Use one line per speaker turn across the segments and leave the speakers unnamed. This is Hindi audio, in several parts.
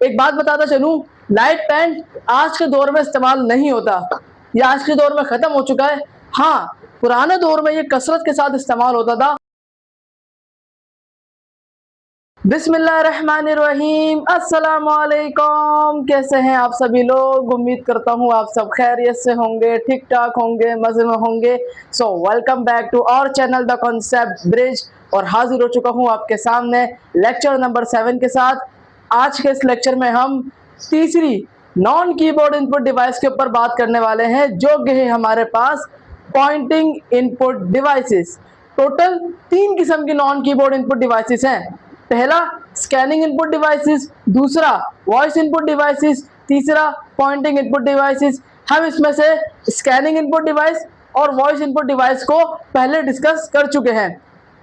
एक बात बताता चलूं, लाइट पेन आज के दौर में इस्तेमाल नहीं होता, ये आज के दौर में खत्म हो चुका है। हाँ, पुराने दौर में ये कसरत के साथ इस्तेमाल होता था। बिस्मिल्लाहिर्रहमानिर्रहीम, अस्सलाम वालेकुम। कैसे हैं आप सभी लोग? उम्मीद करता हूँ आप सब खैरियत से होंगे, ठीक ठाक होंगे, मजे में होंगे। So welcome back to our channel the concept bridge, और हाजिर हो चुका हूँ आपके सामने लेक्चर नंबर 7 के साथ। आज के इस लेक्चर में हम तीसरी नॉन कीबोर्ड इनपुट डिवाइस के ऊपर बात करने वाले हैं, जो कि है हमारे पास पॉइंटिंग इनपुट डिवाइसेस। टोटल 3 किस्म की नॉन कीबोर्ड इनपुट डिवाइसेस हैं। पहला स्कैनिंग इनपुट डिवाइसेस, दूसरा वॉइस इनपुट डिवाइसेस, तीसरा पॉइंटिंग इनपुट डिवाइसेस। हम इसमें से स्कैनिंग इनपुट डिवाइस और वॉइस इनपुट डिवाइस को पहले डिस्कस कर चुके हैं।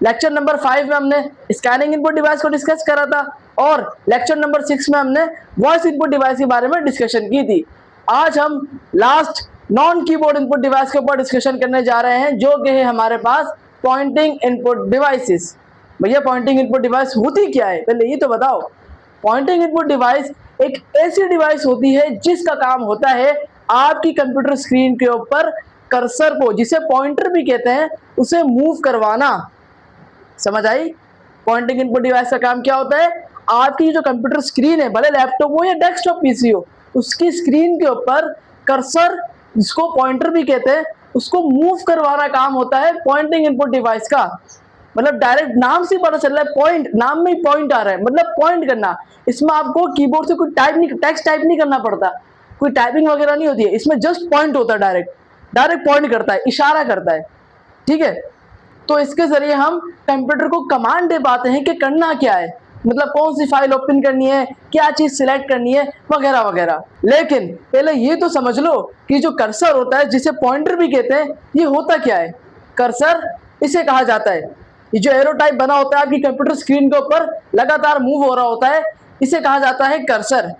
लेक्चर नंबर 5 में हमने स्कैनिंग इनपुट डिवाइस को डिस्कस करा था, और लेक्चर नंबर 6 में हमने वॉइस इनपुट डिवाइस के बारे में डिस्कशन की थी। आज हम last non keyboard input device के ऊपर डिस्कशन करने जा रहे हैं, जो कि है हमारे पास पॉइंटिंग इनपुट डिवाइसेस। भैया पॉइंटिंग इनपुट डिवाइस होती क्या है, पहले ये तो बताओ। पॉइंटिंग इनपुट डिवाइस एक ऐसी डिवाइस होती है जिसका काम होता है आपकी कंप्यूटर स्क्रीन के ऊपर कर्सर को, जिसे पॉइंटर भी कहते हैं, उसे मूव करवाना। समझ आई? पॉइंटिंग इनपुट डिवाइस का काम क्या होता है? आपकी जो कंप्यूटर स्क्रीन है, भले लैपटॉप हो या डेस्कटॉप पीसी हो, उसकी स्क्रीन के ऊपर कर्सर, जिसको पॉइंटर भी कहते हैं, उसको मूव करवाना काम होता है पॉइंटिंग इनपुट डिवाइस का। मतलब डायरेक्ट नाम से पता चल रहा है, पॉइंट, नाम में ही पॉइंट आ रहा है, मतलब पॉइंट करना। इसमें आपको कीबोर्ड से कोई टेक्स्ट टाइप नहीं करना पड़ता, कोई टाइपिंग वगैरह नहीं होती है, इसमें जस्ट पॉइंट होता है, डायरेक्ट पॉइंट करता है, इशारा करता है। ठीक है, तो इसके जरिए हम कंप्यूटर को कमांड दे पाते हैं कि करना क्या है, मतलब कौन सी फाइल ओपन करनी है, क्या चीज सिलेक्ट करनी है, वगैरह वगैरह। लेकिन पहले ये तो समझ लो कि जो कर्सर होता है, जिसे पॉइंटर भी कहते हैं, ये होता क्या है? कर्सर इसे कहा जाता है, ये जो एरो टाइप बना होता है आपकी कंप्यूटर स्क्रीन के ऊपर लगातार मूव हो रहा होता है, इसे कहा जाता है कर्सर।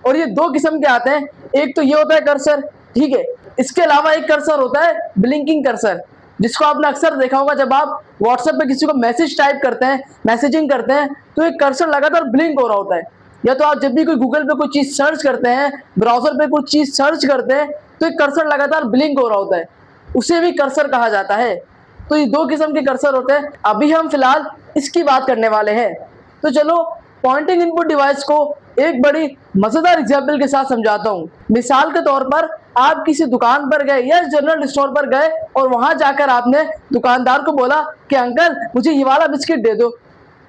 और ये 2 किस्म के आते हैं, एक तो ये होता है कर्सर, ठीक है। इसके अलावा एक कर्सर होता है ब्लिंकिंग कर्सर, जिसको आपने अक्सर देखा होगा जब आप व्हाट्सएप पे किसी को मैसेज टाइप करते हैं, मैसेजिंग करते हैं, तो एक कर्सर लगातार ब्लिंक हो रहा होता है। या तो आप जब भी कोई गूगल पे कोई चीज सर्च करते हैं, ब्राउजर पे कोई चीज सर्च करते हैं, तो एक कर्सर लगातार ब्लिंक हो रहा होता है, उसे भी कर्सर कहा जाता है। तो ये 2 किस्म के कर्सर होते हैं, अभी हम फिलहाल इसकी बात करने वाले हैं। तो चलो पॉइंटिंग इनपुट डिवाइस को एक बड़ी मजेदार एग्जाम्पल के साथ समझाता हूँ। मिसाल के तौर पर आप किसी दुकान पर गए या जनरल स्टोर पर गए, और वहां जाकर आपने दुकानदार को बोला कि अंकल मुझे ये वाला बिस्किट दे दो।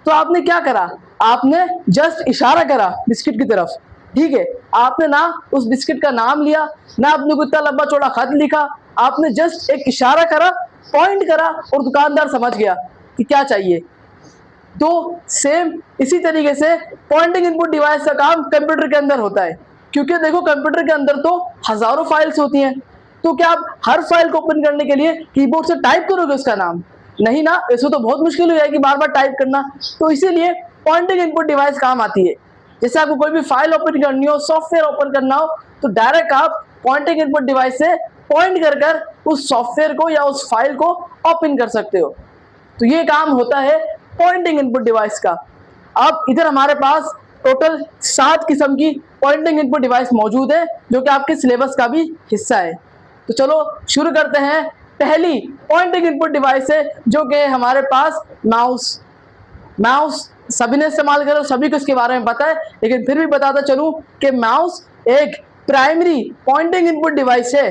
तो आपने क्या करा? आपने जस्ट इशारा करा बिस्किट की तरफ, ठीक है। आपने ना उस बिस्किट का नाम लिया, ना आपने कोई इतना लंबा चौड़ा खत लिखा, आपने जस्ट एक इशारा करा, पॉइंट करा, और दुकानदार समझ गया कि क्या चाहिए। तो सेम इसी तरीके से पॉइंटिंग इनपुट डिवाइस का काम कंप्यूटर के अंदर होता है, क्योंकि देखो कंप्यूटर के अंदर तो हजारों फाइल्स होती हैं। तो क्या आप हर फाइल को ओपन करने के लिए कीबोर्ड से टाइप करोगे उसका नाम? नहीं ना, ऐसे तो बहुत मुश्किल हो जाएगी बार बार टाइप करना। तो इसीलिए पॉइंटिंग इनपुट डिवाइस काम आती है। जैसे आपको कोई भी फाइल ओपन करनी हो, सॉफ्टवेयर ओपन करना हो, तो डायरेक्ट आप पॉइंटिंग इनपुट डिवाइस से पॉइंट कर कर उस सॉफ्टवेयर को या उस फाइल को ओपन कर सकते हो। तो ये काम होता है पॉइंटिंग इनपुट डिवाइस का। अब इधर हमारे पास टोटल 7 किस्म की पॉइंटिंग इनपुट डिवाइस मौजूद है, जो कि आपके सिलेबस का भी हिस्सा है। तो चलो शुरू करते हैं। पहली पॉइंटिंग इनपुट डिवाइस है जो कि हमारे पास माउस सभी ने इस्तेमाल करो, सभी को इसके बारे में पता है, लेकिन फिर भी बताता चलूं कि माउस एक प्राइमरी पॉइंटिंग इनपुट डिवाइस है।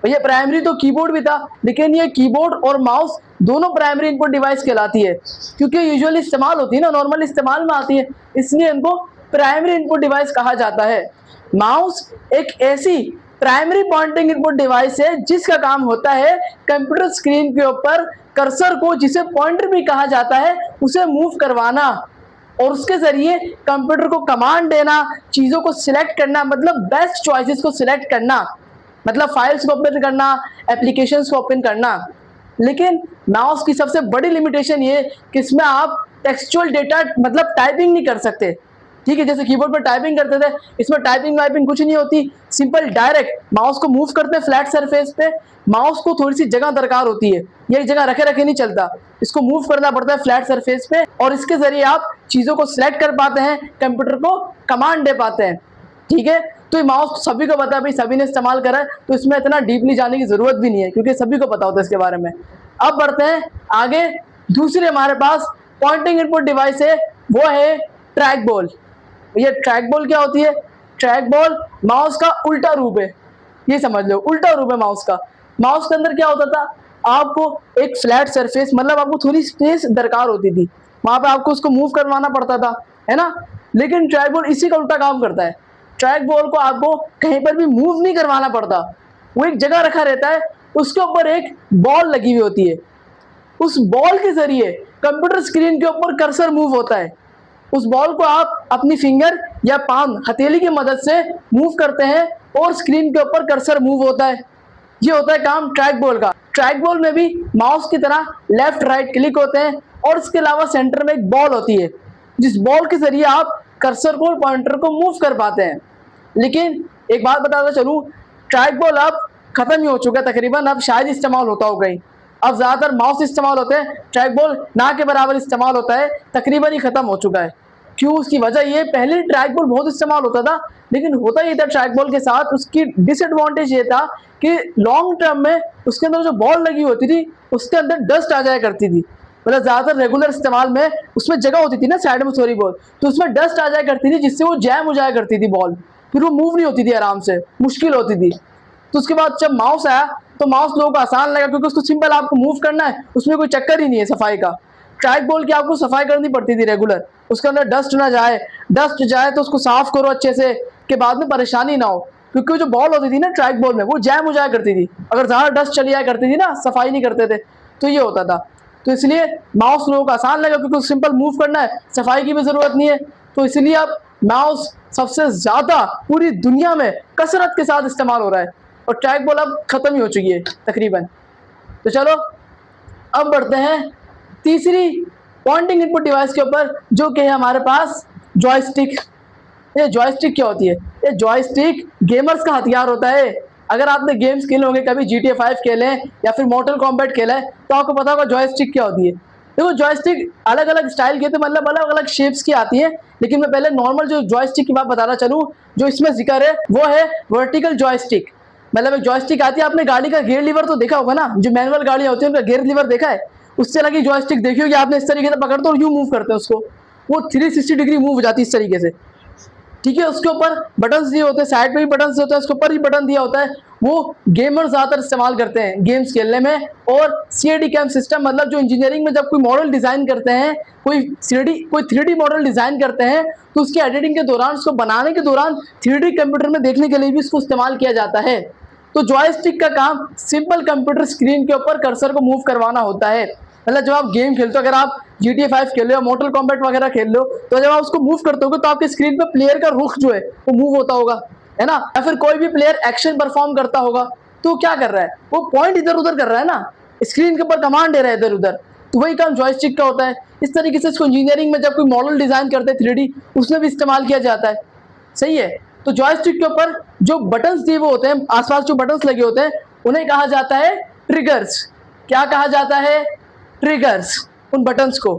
भैया प्राइमरी तो कीबोर्ड भी था, लेकिन ये कीबोर्ड और माउस दोनों प्राइमरी इनपुट डिवाइस कहलाती है, क्योंकि यूजुअली इस्तेमाल होती है ना, नॉर्मल इस्तेमाल में आती है, इसलिए इनको प्राइमरी इनपुट डिवाइस कहा जाता है। माउस एक ऐसी प्राइमरी पॉइंटिंग इनपुट डिवाइस है जिसका काम होता है कंप्यूटर स्क्रीन के ऊपर कर्सर को, जिसे पॉइंटर भी कहा जाता है, उसे मूव करवाना, और उसके जरिए कंप्यूटर को कमांड देना, चीजों को सिलेक्ट करना, मतलब बेस्ट चॉइसेस को सिलेक्ट करना, मतलब फाइल्स को ओपन करना, एप्लीकेशंस को ओपन करना। लेकिन माउस की सबसे बड़ी लिमिटेशन ये कि इसमें आप टेक्सचुअल डेटा मतलब टाइपिंग नहीं कर सकते। ठीक है, जैसे कीबोर्ड पर टाइपिंग करते थे, इसमें टाइपिंग वाइपिंग कुछ नहीं होती, सिंपल डायरेक्ट माउस को मूव करते हैं फ्लैट सरफेस पे। माउस को थोड़ी सी जगह दरकार होती है, ये एक जगह रखे रखे नहीं चलता, इसको मूव करना पड़ता है फ्लैट सरफेस पे, और इसके जरिए आप चीजों को सिलेक्ट कर पाते हैं, कंप्यूटर को कमांड दे पाते हैं। ठीक है, तो ये माउस सभी को पता है भाई, सभी ने इस्तेमाल करा है, तो इसमें इतना डीपली जाने की जरूरत भी नहीं है क्योंकि सभी को पता होता है इसके बारे में। अब बढ़ते हैं आगे, दूसरे हमारे पास पॉइंटिंग इनपुट डिवाइस है, वो है ट्रैक बॉल। ये ट्रैक बॉल क्या होती है? ट्रैक बॉल माउस का उल्टा रूप है, ये समझ लो, उल्टा रूप है माउस का। माउस के अंदर क्या होता था, आपको एक फ्लैट सरफेस, मतलब आपको थोड़ी स्पेस दरकार होती थी, वहां पे आपको उसको मूव करवाना पड़ता था, है ना। लेकिन ट्रैक बॉल इसी का उल्टा काम करता है। ट्रैक बॉल को आपको कहीं पर भी मूव नहीं करवाना पड़ता, वो एक जगह रखा रहता है, उसके ऊपर एक बॉल लगी हुई होती है, उस बॉल के जरिए कंप्यूटर स्क्रीन के ऊपर कर्सर मूव होता है। उस बॉल को आप अपनी फिंगर या पाम हथेली की मदद से मूव करते हैं और स्क्रीन के ऊपर कर्सर मूव होता है। ये होता है काम ट्रैक बॉल का। ट्रैक बॉल में भी माउस की तरह लेफ्ट राइट क्लिक होते हैं और इसके अलावा सेंटर में एक बॉल होती है, जिस बॉल के जरिए आप कर्सर को, पॉइंटर को मूव कर पाते हैं। लेकिन एक बात बताता चलूं, ट्रैक बॉल अब खत्म ही हो चुका है तकरीबन, अब शायद इस्तेमाल होता हो गई। अब ज्यादातर माउस इस्तेमाल होते हैं, ट्रैक बॉल ना के बराबर इस्तेमाल होता है, तकरीबन ही खत्म हो चुका है। क्यों? उसकी वजह ये, पहले ट्रैक बॉल बहुत इस्तेमाल होता था, लेकिन होता ये था ट्रैक बॉल के साथ, उसकी डिसएडवांटेज ये था कि लॉन्ग टर्म में उसके अंदर जो बॉल लगी होती थी उसके अंदर डस्ट आ जाया करती थी। मतलब ज्यादातर रेगुलर इस्तेमाल में उसमें जगह होती थी ना साइड में थोड़ी बहुत, तो उसमें डस्ट आ जाया करती थी, जिससे वो जैम हो जाया करती थी बॉल, फिर वो मूव नहीं होती थी, आराम से मुश्किल होती थी। तो उसके बाद जब माउस आया तो माउस लोगों को आसान लगा, क्योंकि उसको सिंपल आपको मूव करना है, उसमें कोई चक्कर ही नहीं है सफाई का। ट्रैक बॉल की आपको सफाई करनी पड़ती थी रेगुलर, उसके अंदर डस्ट ना जाए, डस्ट जाए तो उसको साफ करो अच्छे से, के बाद में परेशानी ना हो, क्योंकि जो बॉल होती थी ना ट्रैक बॉल में, वो जैम हो जाया करती थी, अगर ज़्यादा डस्ट चली जाया करती थी ना, सफाई नहीं करते थे, तो ये होता था। तो इसलिए माउस लोगों को आसान लगा, क्योंकि सिंपल मूव करना है, सफाई की भी ज़रूरत नहीं है, तो इसलिए अब माउस सबसे ज़्यादा पूरी दुनिया में कसरत के साथ इस्तेमाल हो रहा है, और ट्रैक बॉल अब खत्म ही हो चुकी है तकरीबन। तो चलो अब बढ़ते हैं तीसरी पॉइंटिंग इनपुट डिवाइस के ऊपर, जो कि है हमारे पास जॉयस्टिक। ये जॉयस्टिक क्या होती है? ये जॉयस्टिक गेमर्स का हथियार होता है। अगर आपने गेम्स खेले होंगे, कभी GTA 5 खेले या फिर मॉर्टल कॉम्बैट खेला है, तो आपको पता होगा जॉयस्टिक क्या होती है। देखो जॉयस्टिक अलग अलग स्टाइल के, तो मतलब अलग अलग शेप्स की आती है, लेकिन मैं पहले नॉर्मल जो जॉयस्टिक की बात बताना चलूँ, जो इसमें जिक्र है वो है वर्टिकल जॉयस्टिक। मतलब एक जॉयस्टिक आती है, आपने गाड़ी का गियर लीवर तो देखा होगा ना, जो मैनुअल गाड़ियाँ होती है उनका गियर लीवर देखा है, उससे लगी जॉयस्टिक देखी होगी आपने, इस तरीके से पकड़ते और यूं मूव करते हैं उसको, वो 360 डिग्री मूव हो जाती है इस तरीके से। ठीक है, उसके ऊपर बटन्स दिए होते हैं, साइड पे भी बटन्स होते हैं, उसके ऊपर भी बटन दिया होता है, वो गेमर ज्यादातर इस्तेमाल करते हैं गेम्स खेलने में। और CAD कैम सिस्टम, मतलब जो इंजीनियरिंग में जब कोई मॉडल डिजाइन करते हैं, कोई 3D मॉडल डिजाइन करते हैं, तो उसकी एडिटिंग के दौरान, उसको बनाने के दौरान 3D कंप्यूटर में देखने के लिए भी इसको इस्तेमाल किया जाता है। तो जॉयस्टिक का काम सिंपल कंप्यूटर स्क्रीन के ऊपर कर्सर को मूव करवाना होता है। मतलब जब आप गेम खेलते हो, अगर आप GTA 5 खेल रहे हो, मॉर्टल कॉम्बैट वगैरह खेल रहे हो, तो जब आप उसको मूव करते हो तो आपके स्क्रीन पे प्लेयर का रुख जो है वो मूव होता होगा, है ना। या फिर कोई भी प्लेयर एक्शन परफॉर्म करता होगा, तो क्या कर रहा है, वो पॉइंट इधर उधर कर रहा है ना, स्क्रीन के ऊपर कमांड दे रहा है इधर उधर, तो वही काम जॉयस्टिक का होता है। इस तरीके से इसको इंजीनियरिंग में जब कोई मॉडल डिजाइन करते हैं 3D, उसमें भी इस्तेमाल किया जाता है। सही है। तो जॉयस्टिक के ऊपर जो बटन्स दिए हुए होते हैं, आसपास जो बटन्स लगे होते हैं, उन्हें कहा जाता है ट्रिगर्स। क्या कहा जाता है? ट्रिगर्स, उन बटन्स को।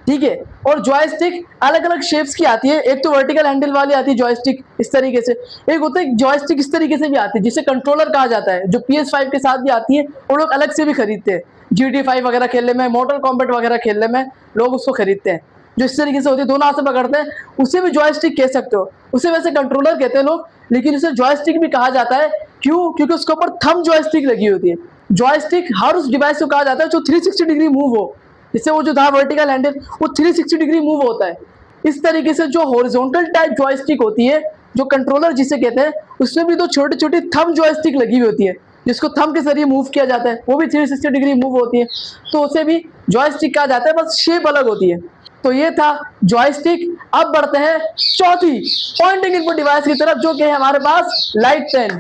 ठीक है। और जॉयस्टिक अलग अलग शेप्स की आती है, एक तो वर्टिकल हैंडल वाली आती है जॉयस्टिक इस तरीके से, एक होता है जॉयस्टिक इस तरीके से भी आती है जिसे कंट्रोलर कहा जाता है, जो PS5 के साथ भी आती है, और लोग अलग से भी खरीदते हैं। GTA 5 वगैरह खेलने में, मॉर्टल कॉम्बैट वगैरह खेलने में लोग उसको खरीदते हैं, जो इस तरीके से होती है, दोनों हाथ से पकड़ते हैं, उसे भी जॉयस्टिक कह सकते हो। उसे वैसे कंट्रोलर कहते हैं लोग, लेकिन उसे जॉयस्टिक भी कहा जाता है। क्यों? क्योंकि उसके ऊपर थंब जॉयस्टिक लगी होती है। जॉयस्टिक हर उस डिवाइस को कहा जाता है जो 360 डिग्री मूव हो, जिससे वो जो था वर्टिकल हैंडल, वो 360 डिग्री मूव होता है। इस तरीके से जो हॉरिजॉन्टल टाइप जॉयस्टिक होती है, जो कंट्रोलर जिसे कहते हैं, उसमें भी दो छोटी छोटी थंब जॉयस्टिक लगी हुई होती है, जिसको थंब के जरिए मूव किया जाता है, वो भी 360 डिग्री मूव होती है, तो उसे भी जॉयस्टिक कहा जाता है, बस शेप अलग होती है। तो ये था जॉयस्टिक। अब बढ़ते हैं चौथी पॉइंटिंग इनपुट डिवाइस की तरफ, जो कि है हमारे पास लाइट पेन।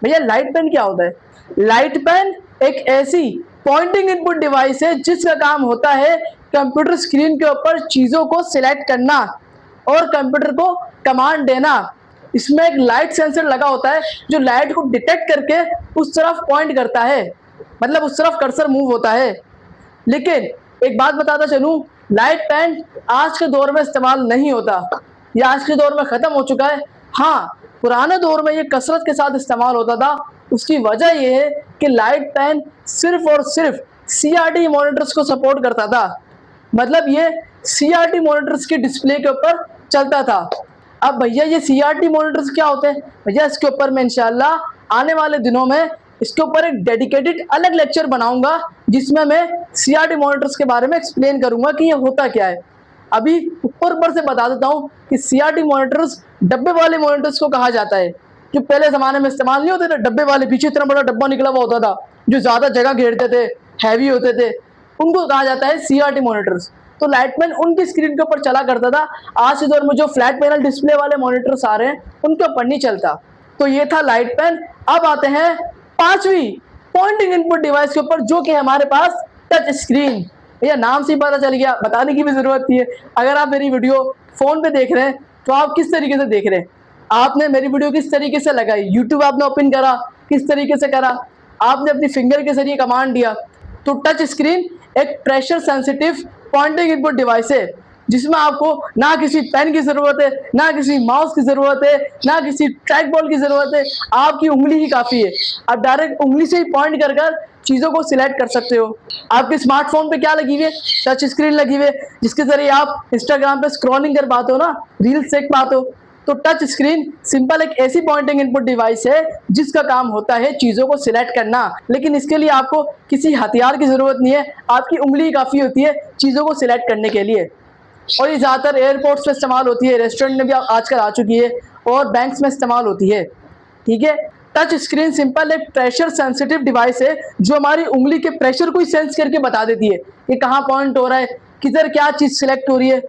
भैया लाइट पेन क्या होता है? लाइट पेन एक ऐसी पॉइंटिंग इनपुट डिवाइस है जिसका काम होता है कंप्यूटर स्क्रीन के ऊपर चीजों को सिलेक्ट करना। और कंप्यूटर को कमांड देना। इसमें एक लाइट सेंसर लगा होता है जो लाइट को डिटेक्ट करके उस तरफ पॉइंट करता है, मतलब उस तरफ कर्सर मूव होता है। लेकिन एक बात बताता चलूं, लाइट पेन आज के दौर में इस्तेमाल नहीं होता, ये आज के दौर में ख़त्म हो चुका है। हाँ, पुराने दौर में ये कसरत के साथ इस्तेमाल होता था। उसकी वजह ये है कि लाइट पेन सिर्फ और सिर्फ CRT मॉनिटर्स को सपोर्ट करता था, मतलब ये CRT मॉनिटर्स की डिस्प्ले के ऊपर चलता था। अब भैया ये CRT मॉनिटर्स क्या होते हैं भैया, इसके ऊपर मैं इंशाल्लाह आने वाले दिनों में इसके ऊपर एक डेडिकेटेड अलग लेक्चर बनाऊंगा, जिसमें मैं CRT मॉनिटर्स के बारे में एक्सप्लेन करूंगा कि ये होता क्या है। अभी ऊपर से बता देता हूँ कि CRT मॉनिटर्स डब्बे वाले मॉनिटर्स को कहा जाता है, जो पहले ज़माने में इस्तेमाल नहीं होते थे, डब्बे वाले, पीछे इतना बड़ा डब्बा निकला हुआ होता था जो ज़्यादा जगह घेरते थे, हैवी होते थे, उनको कहा जाता है CRT मॉनिटर्स। तो लाइट पेन उनकी स्क्रीन के ऊपर चला करता था। आज के दौर में जो फ्लैट पैनल डिस्प्ले वाले मॉनिटर्स आ रहे हैं उनके ऊपर नहीं चलता। तो ये था लाइट पेन। अब आते हैं पांचवी पॉइंटिंग इनपुट डिवाइस के ऊपर, जो कि हमारे पास टच स्क्रीन। भैया नाम से ही पता चल गया, बताने की भी जरूरत नहीं है। अगर आप मेरी वीडियो फोन पे देख रहे हैं तो आप किस तरीके से देख रहे हैं, आपने मेरी वीडियो किस तरीके से लगाई, यूट्यूब आपने ओपन करा किस तरीके से करा, आपने अपनी फिंगर के जरिए कमांड दिया। तो टच स्क्रीन एक pressure sensitive pointing input device है, जिसमें आपको ना किसी पेन की जरूरत है, ना किसी माउस की जरूरत है, ना किसी ट्रैक बॉल की जरूरत है, आपकी उंगली ही काफी है। आप डायरेक्ट उंगली से ही पॉइंट कर कर चीजों को सिलेक्ट कर सकते हो। आपके स्मार्टफोन पे क्या लगी हुई है, टच स्क्रीन लगी हुई है, जिसके जरिए आप इंस्टाग्राम पे स्क्रॉलिंग कर पाते हो ना, रील्स देख पाते हो। तो टच स्क्रीन सिंपल एक ऐसी पॉइंटिंग इनपुट डिवाइस है जिसका काम होता है चीज़ों को सिलेक्ट करना, लेकिन इसके लिए आपको किसी हथियार की ज़रूरत नहीं है, आपकी उंगली काफ़ी होती है चीज़ों को सिलेक्ट करने के लिए। और ये ज़्यादातर एयरपोर्ट्स में इस्तेमाल होती है, रेस्टोरेंट में भी आजकल आ चुकी है, और बैंक्स में इस्तेमाल होती है। ठीक है, टच स्क्रीन सिंपल एक प्रेशर सेंसिटिव डिवाइस है जो हमारी उंगली के प्रेशर को ही सेंस करके बता देती है कि कहाँ पॉइंट हो रहा है, किधर क्या चीज़ सिलेक्ट हो रही है।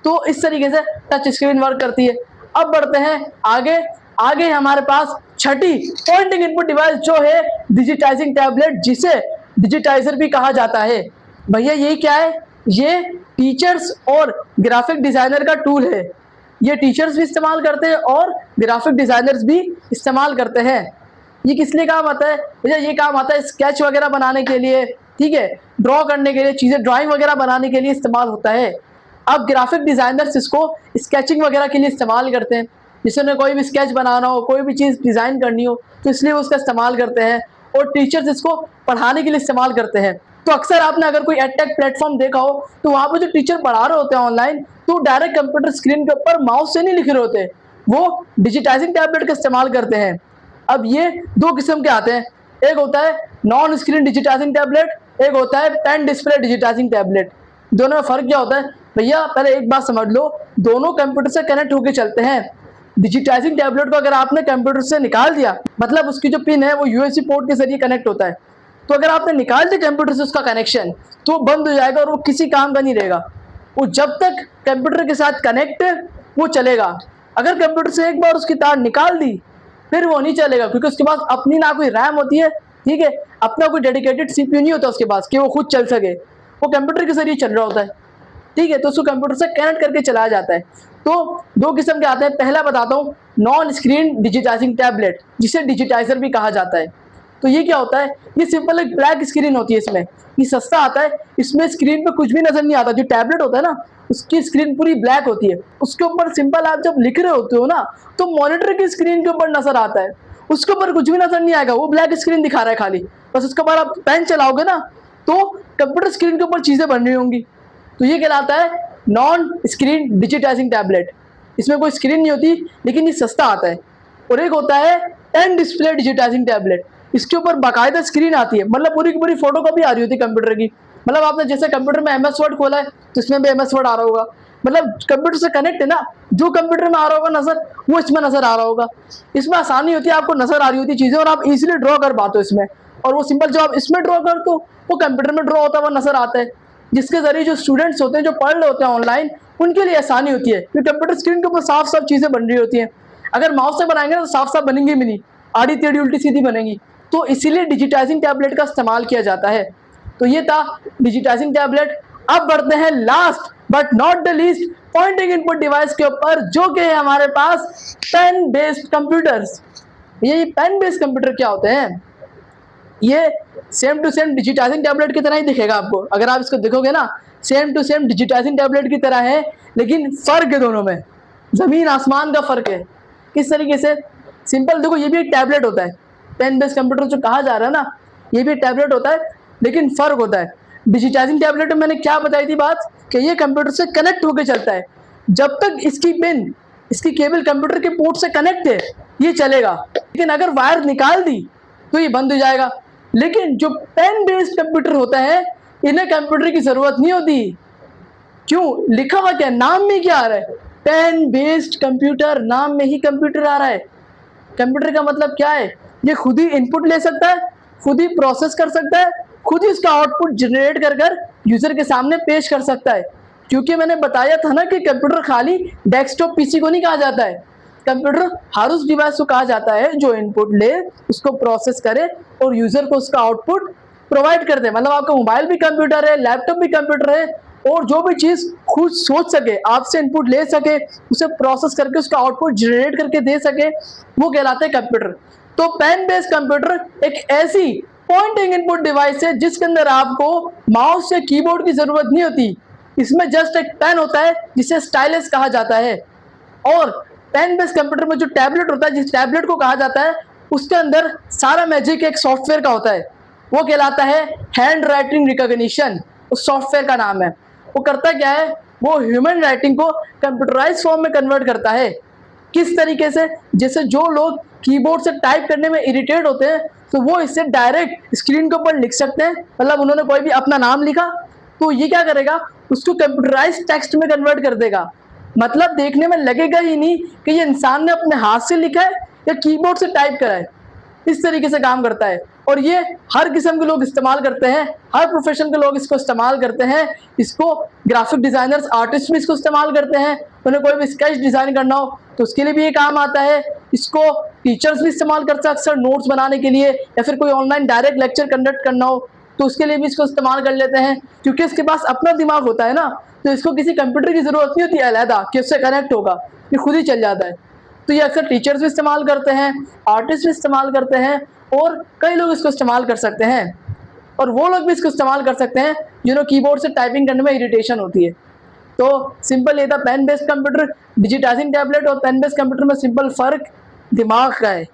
तो इस तरीके से टच स्क्रीन वर्क करती है। अब बढ़ते हैं आगे। आगे हमारे पास छठी पॉइंटिंग इनपुट डिवाइस जो है डिजिटाइजिंग टैबलेट, जिसे डिजिटाइजर भी कहा जाता है। भैया ये क्या है, ये टीचर्स और ग्राफिक डिजाइनर का टूल है। ये टीचर्स भी इस्तेमाल करते हैं और ग्राफिक डिजाइनर्स भी इस्तेमाल करते हैं। ये किस लिए काम आता है भैया, ये काम आता है स्केच वगैरह बनाने के लिए, ठीक है, ड्रॉ करने के लिए, चीज़ें ड्राइंग वगैरह बनाने के लिए इस्तेमाल होता है। अब ग्राफिक डिज़ाइनर्स इसको स्केचिंग वगैरह के लिए इस्तेमाल करते हैं, जिससे उन्हें कोई भी स्केच बनाना हो, कोई भी चीज़ डिज़ाइन करनी हो, तो इसलिए वो उसका इस्तेमाल करते हैं। और टीचर्स इसको पढ़ाने के लिए इस्तेमाल करते हैं। तो अक्सर आपने अगर कोई एडटेक प्लेटफॉर्म देखा हो तो वहाँ पर जो टीचर पढ़ा रहे होते हैं ऑनलाइन, तो डायरेक्ट कंप्यूटर स्क्रीन के ऊपर माउस से नहीं लिख रहे होते, वो डिजिटाइजिंग टैबलेट का इस्तेमाल करते हैं। अब ये दो किस्म के आते हैं, एक होता है नॉन स्क्रीन डिजिटाइजिंग टैबलेट, एक होता है पेन डिस्प्ले डिजिटाइजिंग टैबलेट। दोनों में फ़र्क क्या होता है भैया, पहले एक बात समझ लो, दोनों कंप्यूटर से कनेक्ट होकर चलते हैं। डिजिटाइजिंग टैबलेट को अगर आपने कंप्यूटर से निकाल दिया, मतलब उसकी जो पिन है वो USB पोर्ट के जरिए कनेक्ट होता है, तो अगर आपने निकाल दिया कंप्यूटर से उसका कनेक्शन, तो वो बंद हो जाएगा और वो किसी काम का नहीं रहेगा। वो जब तक कंप्यूटर के साथ कनेक्ट वो चलेगा। अगर कंप्यूटर से एक बार उसकी तार निकाल दी फिर वो नहीं चलेगा, क्योंकि उसके पास अपनी ना कोई रैम होती है, ठीक है, अपना कोई डेडिकेटेड CPU नहीं होता उसके पास कि वो खुद चल सके, वो कंप्यूटर के जरिए चल रहा होता है। ठीक है, तो उसको कंप्यूटर से कनेक्ट करके चलाया जाता है। तो दो किस्म के आते हैं, पहला बताता हूँ नॉन स्क्रीन डिजिटाइजिंग टैबलेट, जिसे डिजिटाइजर भी कहा जाता है। तो ये क्या होता है, ये सिंपल एक ब्लैक स्क्रीन होती है, इसमें ये सस्ता आता है, इसमें स्क्रीन पे कुछ भी नजर नहीं आता। जो टैबलेट होता है ना, उसकी स्क्रीन पूरी ब्लैक होती है, उसके ऊपर सिंपल आप जब लिख रहे होते हो ना, तो मॉनिटर की स्क्रीन के ऊपर नजर आता है, उसके ऊपर कुछ भी नजर नहीं आएगा, वो ब्लैक स्क्रीन दिखा रहा है खाली। बस उसके बाद आप पेन चलाओगे ना, तो कंप्यूटर स्क्रीन के ऊपर चीजें बन रही होंगी। तो ये कहलाता है नॉन स्क्रीन डिजिटाइजिंग टैबलेट। इसमें कोई स्क्रीन नहीं होती, लेकिन ये सस्ता आता है। और एक होता है पेन डिस्प्ले डिजिटाइजिंग टैबलेट, इसके ऊपर बाकायदा स्क्रीन आती है, मतलब पूरी की पूरी फोटो कॉपी आ रही होती है कंप्यूटर की। मतलब आपने जैसे कंप्यूटर में MS वर्ड खोला है तो इसमें भी MS वर्ड आ रहा होगा, मतलब कंप्यूटर से कनेक्ट है ना, जो कंप्यूटर में आ रहा होगा नजर, वो इसमें नजर आ रहा होगा। इसमें आसानी होती है, आपको नजर आ रही होती है चीजें, और आप इजीली ड्रॉ कर पाते हो इसमें। और वो सिंपल जो आप इसमें ड्रॉ करते हो वो कंप्यूटर में ड्रॉ होता हुआ नजर आता है, जिसके जरिए जो स्टूडेंट्स होते हैं, जो पढ़ रहे होते हैं ऑनलाइन, उनके लिए आसानी होती है, क्योंकि कंप्यूटर स्क्रीन के ऊपर साफ साफ चीजें बन रही होती हैं। अगर माउस से बनाएंगे तो साफ साफ बनेंगी भी नहीं, आड़ी टेढ़ी उल्टी सीधी बनेंगी। तो इसीलिए डिजिटाइजिंग टैबलेट का इस्तेमाल किया जाता है। तो ये था डिजिटाइजिंग टैबलेट। अब बढ़ते हैं last but not the least pointing input device के ऊपर, जो कि है हमारे पास पेन बेस्ड कंप्यूटर्स। ये पेन बेस्ड कंप्यूटर क्या होते हैं? ये same to same digitising tablet की तरह ही दिखेगा आपको। अगर आप इसको देखोगे ना, same to same digitising tablet की तरह है, लेकिन फर्क है दोनों में, जमीन आसमान का फर्क है। किस तरीके से? सिंपल देखो, ये भी एक टैबलेट होता है, पेन बेस्ड कंप्यूटर जो कहा जा रहा है ना, ये भी एक टैबलेट होता है, लेकिन फर्क होता है। डिजिटाइजिंग टैबलेट में मैंने क्या बताई थी बात, कि ये कंप्यूटर से कनेक्ट होकर चलता है। जब तक इसकी पिन, इसकी केबल कंप्यूटर के पोर्ट से कनेक्ट है, ये चलेगा, लेकिन अगर वायर निकाल दी तो ये बंद हो जाएगा। लेकिन जो पेन बेस्ड कंप्यूटर होता है, इन्हें कंप्यूटर की जरूरत नहीं होती। क्यों? लिखा हुआ क्या, नाम में क्या आ रहा है? पेन बेस्ड कंप्यूटर, नाम में ही कंप्यूटर आ रहा है। कंप्यूटर का मतलब क्या है? ये खुद ही इनपुट ले सकता है, खुद ही प्रोसेस कर सकता है, खुद ही उसका आउटपुट जनरेट कर कर यूजर के सामने पेश कर सकता है। क्योंकि मैंने बताया था ना कि कंप्यूटर खाली डेस्कटॉप पीसी को नहीं कहा जाता है, कंप्यूटर हर उस डिवाइस को कहा जाता है जो इनपुट ले, उसको प्रोसेस करे और यूजर को उसका आउटपुट प्रोवाइड कर दे। मतलब आपका मोबाइल भी कंप्यूटर है, लैपटॉप भी कंप्यूटर है, और जो भी चीज खुद सोच सके, आपसे इनपुट ले सके, उसे प्रोसेस करके उसका आउटपुट जनरेट करके दे सके, वो कहलाते हैं कंप्यूटर। तो पेन बेस्ड कंप्यूटर एक ऐसी पॉइंटिंग इनपुट डिवाइस है जिसके अंदर आपको माउस या कीबोर्ड की जरूरत नहीं होती। इसमें जस्ट एक पेन होता है जिसे स्टाइलस कहा जाता है। और पेन बेस्ड कंप्यूटर में जो टैबलेट होता है, जिस टैबलेट को कहा जाता है, उसके अंदर सारा मैजिक एक सॉफ्टवेयर का होता है, वो कहलाता है हैंड राइटिंग रिकॉग्निशन। उस सॉफ्टवेयर का नाम है। वो करता क्या है? वो ह्यूमन राइटिंग को कंप्यूटराइज फॉर्म में कन्वर्ट करता है। किस तरीके से? जैसे जो लोग कीबोर्ड से टाइप करने में इरिटेट होते हैं, तो वो इससे डायरेक्ट स्क्रीन के ऊपर लिख सकते हैं। मतलब उन्होंने कोई भी अपना नाम लिखा, तो ये क्या करेगा, उसको कंप्यूटराइज टेक्स्ट में कन्वर्ट कर देगा। मतलब देखने में लगेगा ही नहीं कि ये इंसान ने अपने हाथ से लिखा है या कीबोर्ड से टाइप करा है। इस तरीके से काम करता है, और ये हर किस्म के लोग इस्तेमाल करते हैं, हर प्रोफेशन के लोग इसको इस्तेमाल करते हैं। इसको ग्राफिक डिजाइनर्स, आर्टिस्ट भी इसको इस्तेमाल करते हैं। उन्हें कोई भी स्केच डिजाइन करना हो तो उसके लिए भी ये काम आता है। इसको टीचर्स भी इस्तेमाल करते हैं अक्सर नोट्स बनाने के लिए, या फिर कोई ऑनलाइन डायरेक्ट लेक्चर कंडक्ट करना हो तो उसके लिए भी इसको इस्तेमाल कर लेते हैं। क्योंकि इसके पास अपना दिमाग होता है ना, तो इसको किसी कंप्यूटर की जरूरत नहीं होती अलहदा कि उससे कनेक्ट होगा, ये खुद ही चल जाता है। तो ये अक्सर टीचर्स भी इस्तेमाल करते हैं, आर्टिस्ट भी इस्तेमाल करते हैं, और कई लोग इसको इस्तेमाल कर सकते हैं। और वो लोग भी इसको इस्तेमाल कर सकते हैं जिन्हें कीबोर्ड से टाइपिंग करने में इरिटेशन होती है। तो सिंपल ये था pen based computer, digitising tablet और पेन बेस्ड कंप्यूटर में सिंपल फ़र्क दिमाग का है।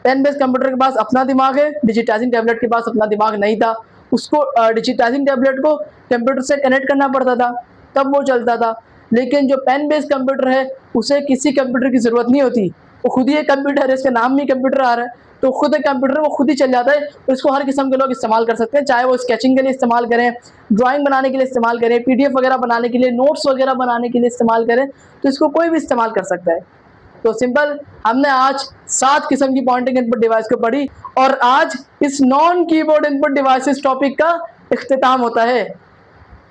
पेन बेस्ड कंप्यूटर के पास अपना दिमाग है, डिजिटाइजिंग टैबलेट के पास अपना दिमाग नहीं था। उसको डिजिटाइजिंग टैबलेट को कंप्यूटर से कनेक्ट करना पड़ता था, तब वो चलता था। लेकिन जो पेन बेस्ड कंप्यूटर है, उसे किसी कंप्यूटर की ज़रूरत नहीं होती, वो खुद ही एक कंप्यूटर है, इसके नाम में कंप्यूटर आ रहा है, तो खुद एक कंप्यूटर वो खुद ही चल जाता है। और इसको हर किस्म के लोग इस्तेमाल कर सकते हैं, चाहे वो स्केचिंग के लिए इस्तेमाल करें, ड्राइंग बनाने के लिए इस्तेमाल करें, पीडीएफ वगैरह बनाने के लिए, नोट्स वगैरह बनाने के लिए इस्तेमाल करें, तो इसको कोई भी इस्तेमाल कर सकता है। तो सिंपल हमने आज 7 किस्म की पॉइंटिंग इनपुट डिवाइस को पढ़ी, और आज इस non keyboard input devices topic का इख्तिताम होता है।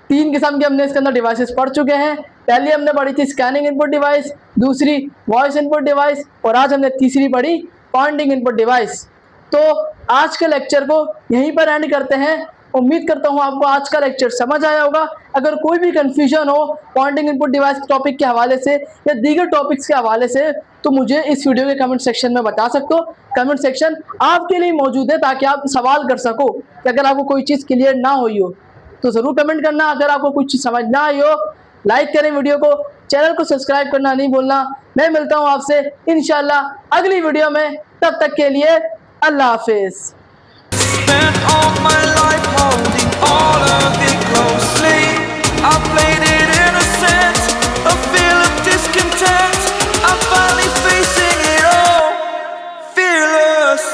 3 किस्म के हमने इसके अंदर डिवाइसेस पढ़ चुके हैं। पहली हमने पढ़ी थी स्कैनिंग इनपुट डिवाइस, दूसरी वॉइस इनपुट डिवाइस, और आज हमने तीसरी पढ़ी पॉइंटिंग इनपुट डिवाइस। तो आज के लेक्चर को यहीं पर एंड करते हैं। उम्मीद करता हूँ आपको आज का लेक्चर समझ आया होगा। अगर कोई भी कंफ्यूजन हो पॉइंटिंग इनपुट डिवाइस टॉपिक के हवाले से या दीगर टॉपिक्स के हवाले से, तो मुझे इस वीडियो के कमेंट सेक्शन में बता सकते हो। कमेंट सेक्शन आपके लिए मौजूद है ताकि आप सवाल कर सको कि अगर आपको कोई चीज़ क्लियर ना हुई हो तो ज़रूर कमेंट करना। अगर आपको कुछ समझ ना आई हो, लाइक करें वीडियो को, चैनल को सब्सक्राइब करना नहीं भूलना। मैं मिलता हूँ आपसे इंशाल्लाह अगली वीडियो में, तब तक के लिए अल्लाह हाफिज़।
Spent all my life holding all of it closely. I played it innocent, a feel of discontent. I'm finally facing it all, fearless.